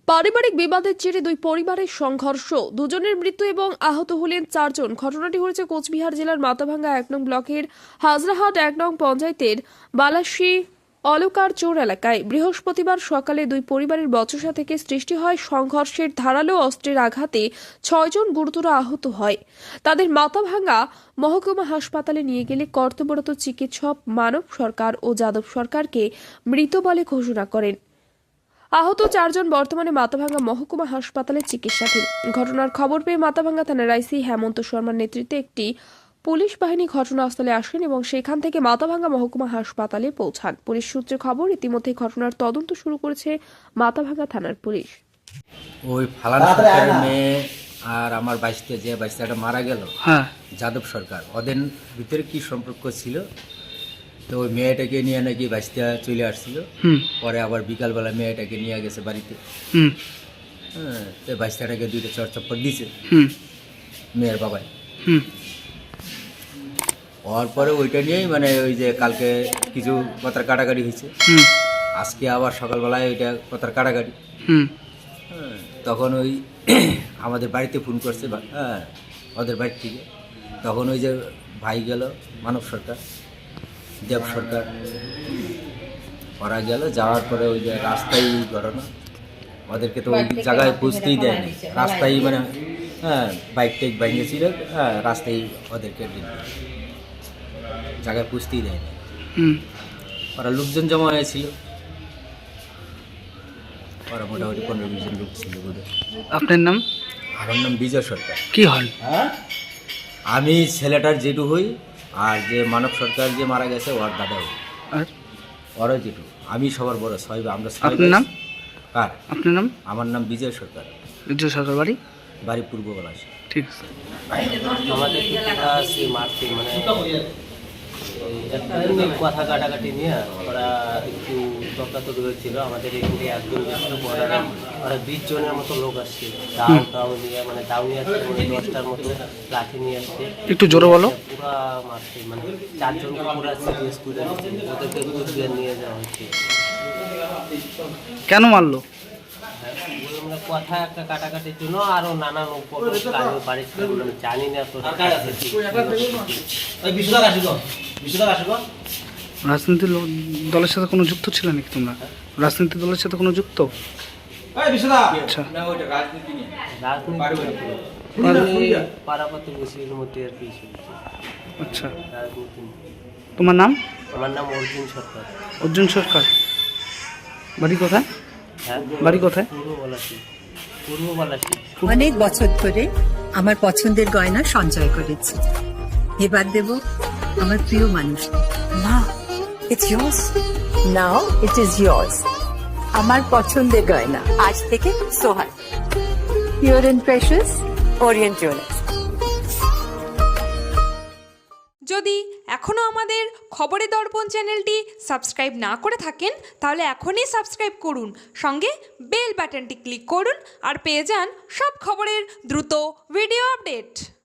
পারিবারিক বিবাদের জেরে দুই পরিবারের সংঘর্ষ, দুজনের মৃত্যু এবং আহত হলেন 4 জন। ঘটনাটি হয়েছে কোচবিহার জেলার মাথাভাঙ্গা 1 নং ব্লকের হাজরাহাট 1 নং পঞ্চায়েতের বালাসী অলকার চোর এলাকায়। বৃহস্পতিবার সকালে দুই পরিবারের বচসা থেকে সৃষ্টি হয় সংঘর্ষের। ধারালো অস্ত্রের আঘাতে 6 জন গুরুতর আহত হয়। তাদের মাথাভাঙ্গা মহকুমা হাসপাতালে নিয়ে গেলে কর্তব্যরত চিকিৎসক মানব সরকার ও যাদব সরকারকে মৃত বলে ঘোষণা করেন। আহত 4 জন বর্তমানে মাথাভাঙ্গা মহকুমা হাসপাতালে চিকিৎসাধীন। ঘটনার খবর পেয়ে মাথাভাঙ্গা থানার আইসি হেমন্ত শর্মার নেতৃত্বে একটি পুলিশ বাহিনী ঘটনাস্থলে আসেন এবং সেখান থেকে মাথাভাঙ্গা মহকুমা হাসপাতালে পৌঁছান। পুলিশ সূত্রে খবর, ইতিমধ্যে ঘটনার তদন্ত শুরু করেছে মাথাভাঙ্গা থানার পুলিশ। ওই ফালান সরকারের মেয়ে আর আমার বাইশটা যে বাইশটা মারা গেল, যাদব সরকার, ওদের ভিতরে কি সম্পর্ক ছিল? তো ওই মেয়েটাকে নিয়ে নাকি বাইশটা চলে আসছিল। পরে আবার বিকালবেলা মেয়েটাকে নিয়ে গেছে বাড়িতে। হ্যাঁ, তো বাইশটাকে 2টা চর চপ্পর দিয়েছে মেয়ের বাবাই। হওয়ার পরে ওইটা নিয়েই মানে ওই যে কালকে কিছু কথার কাটাকাটি হয়েছে। আজকে আবার সকালবেলায় ওইটা কথার কাটাকাটি। তখন ওই আমাদের বাড়িতে ফোন করছে, হ্যাঁ, ওদের বাড়ি থেকে। তখন ওই যে ভাই গেল, মানব সরকার, দেব সরকার, ওরা গেল। যাওয়ার পরে ওই যে রাস্তায় ঘটনা, ওদেরকে তো ওই জায়গায় বুঝতেই দেয়নি। রাস্তায় মানে হ্যাঁ বাইক টাইক ভেঙেছিল, হ্যাঁ রাস্তায় ওদেরকে জায়গায় বুঝতেই দেয়নি। ওরা লোকজন জমা হয়েছিল, ওরা মোটামুটি 15-20 জন লোক ছিল। আপনার নাম? আমার নাম বিজয় সরকার। কি হন? আমি ছেলেটার জেঠু হই, আর যে মানব সরকার যে মারা গেছে ওর দাদা হই। আর ওরা জেঠু, আমি সবার বড়। আমরা আপনার নাম? কার? আপনার নাম? আমার নাম বিজয় সরকার। বিজয় সরকার বাড়ি? বাড়ি পূর্ব পলাশ। ঠিক আছে। আমাদের মারতে মানে কথা কাটাকাটি নিয়ে ওরা একটু তর্কাতর্কি হয়েছিল। আমাদের এখানে একজন ওরা 20 জনের মতো লোক আসছে, দাও নিয়ে, মানে দাও নিয়ে আসছে, 10টার মতো লাঠি নিয়ে আসছে। একটু জোরে বলো। পুরা মারছে, মানে 4 জনকে পুরা সিরিয়াস করে দিচ্ছে, ওদেরকে কুচবিহার নিয়ে যাওয়া হচ্ছে। কেন মারলো? আমরা কথা একটা কাটাকাটির জন্য আরো নানান বাড়ির আমি জানি না। তো রাজনীতির দলের সাথে কোনো যুক্ত ছিল নাকি তোমরা? রাজনীতি দলের সাথে কোনো যুক্ত? আচ্ছা, পাড়াপাতি বসির মধ্যে আর কি। আচ্ছা, তোমার নাম? আমার নাম অর্জুন সরকার। অর্জুন সরকার। বাড়ি কোথায়? হ্যাঁ, বাড়ি কোথায়? পূর্ব পলাশী। অনেক বছর ধরে আমার পছন্দের গয়না সঞ্চয় করেছি। এবার দেব আমার প্রিয় মানুষ। না, it's yours. Now it is yours. আমার পছন্দের গয়না আজ থেকে সোহাগ, pure and precious, Orient Jewellers. যদি এখনও আমাদের খবরের দর্পণ চ্যানেলটি সাবস্ক্রাইব না করে থাকেন তাহলে এখনই সাবস্ক্রাইব করুন, সঙ্গে বেল বাটনটি ক্লিক করুন আর পেয়ে যান সব খবরের দ্রুত ভিডিও আপডেট।